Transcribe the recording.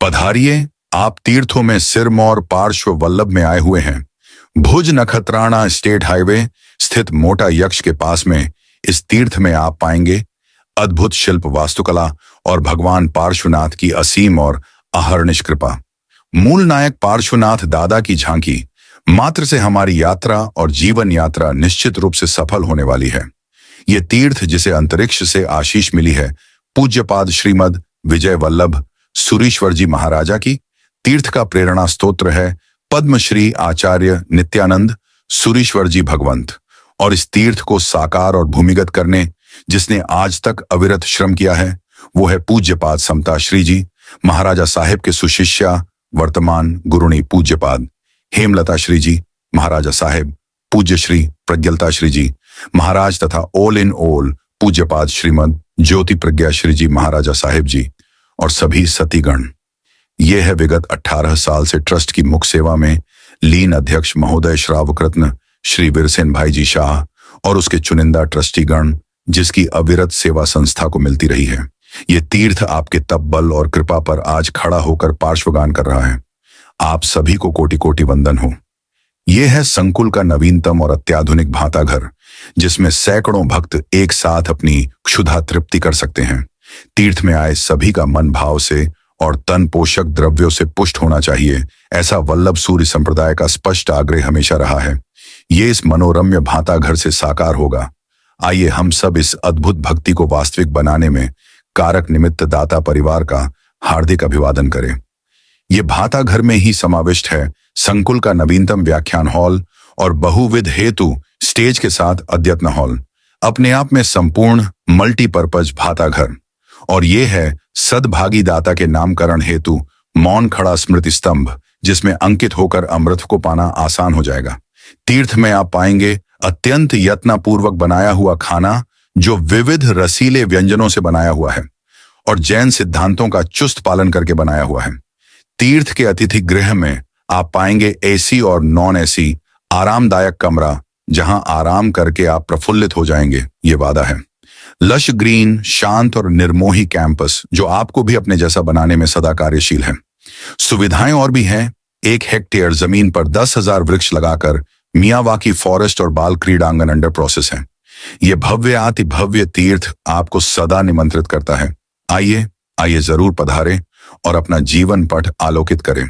पधारिए, आप तीर्थों में सिरमौर पार्श्व वल्लभ में आए हुए हैं। भुज नखत्राणा स्टेट हाईवे स्थित मोटा यक्ष के पास में इस तीर्थ में आप पाएंगे अद्भुत शिल्प वास्तुकला और भगवान पार्श्वनाथ की असीम और अहर्निश कृपा। मूल नायक पार्श्वनाथ दादा की झांकी मात्र से हमारी यात्रा और जीवन यात्रा निश्चित रूप से सफल होने वाली है। ये तीर्थ जिसे अंतरिक्ष से आशीष मिली है, पूज्यपाद श्रीमद विजय वल्लभ सुरीश्वर जी महाराजा की तीर्थ का प्रेरणा स्तोत्र है पद्मश्री आचार्य नित्यानंद सुरीश्वर जी भगवंत। और इस तीर्थ को साकार और भूमिगत करने जिसने आज तक अविरत श्रम किया है वो है पूज्यपाद समता श्री जी महाराजा साहेब के सुशिष्या वर्तमान गुरुणी पूज्यपाद हेमलता श्री जी महाराजा साहेब, पूज्य श्री प्रज्ञलता श्री जी महाराज तथा ऑल इन ऑल पूज्यपाद श्रीमद ज्योति प्रज्ञा श्री जी महाराजा साहेब जी और सभी सतीगण। ये है विगत 18 साल से ट्रस्ट की मुख्य सेवा में लीन अध्यक्ष महोदय श्रावकृत्न श्री वीरसेन भाई जी शाह और उसके चुनिंदा ट्रस्टीगण जिसकी अविरत सेवा संस्था को मिलती रही है। ये तीर्थ आपके तप बल और कृपा पर आज खड़ा होकर पार्श्वगान कर रहा है। आप सभी को कोटि कोटि वंदन हो। यह है संकुल का नवीनतम और अत्याधुनिक भांताघर जिसमें सैकड़ों भक्त एक साथ अपनी क्षुधा तृप्ति कर सकते हैं। तीर्थ में आए सभी का मन भाव से और तन पोषक द्रव्यों से पुष्ट होना चाहिए, ऐसा वल्लभ सूर्य संप्रदाय का स्पष्ट आग्रह हमेशा रहा है। ये इस मनोरम्य भांताघर से साकार होगा। आइए हम सब इस अद्भुत भक्ति को वास्तविक बनाने में कारक निमित्त दाता परिवार का हार्दिक अभिवादन करें। ये भांताघर में ही समाविष्ट है संकुल का नवीनतम व्याख्यान हॉल और बहुविध हेतु स्टेज के साथ अद्यत्न हॉल, अपने आप में संपूर्ण मल्टीपर्पज भांताघर। और ये है सद्भागीदाता के नामकरण हेतु मौन खड़ा स्मृति स्तंभ जिसमें अंकित होकर अमृत को पाना आसान हो जाएगा। तीर्थ में आप पाएंगे अत्यंत यत्नपूर्वक बनाया हुआ खाना जो विविध रसीले व्यंजनों से बनाया हुआ है और जैन सिद्धांतों का चुस्त पालन करके बनाया हुआ है। तीर्थ के अतिथि गृह में आप पाएंगे एसी और नॉन एसी आरामदायक कमरा जहां आराम करके आप प्रफुल्लित हो जाएंगे, ये वादा है। लश ग्रीन शांत और निर्मोही कैंपस जो आपको भी अपने जैसा बनाने में सदा कार्यशील है। सुविधाएं और भी हैं। 1 हेक्टेयर जमीन पर 10,000 वृक्ष लगाकर मियावाकी फॉरेस्ट और बाल क्रीडांगन अंडर प्रोसेस है। ये भव्य अति भव्य तीर्थ आपको सदा निमंत्रित करता है। आइए जरूर पधारें और अपना जीवन पथ आलोकित करें।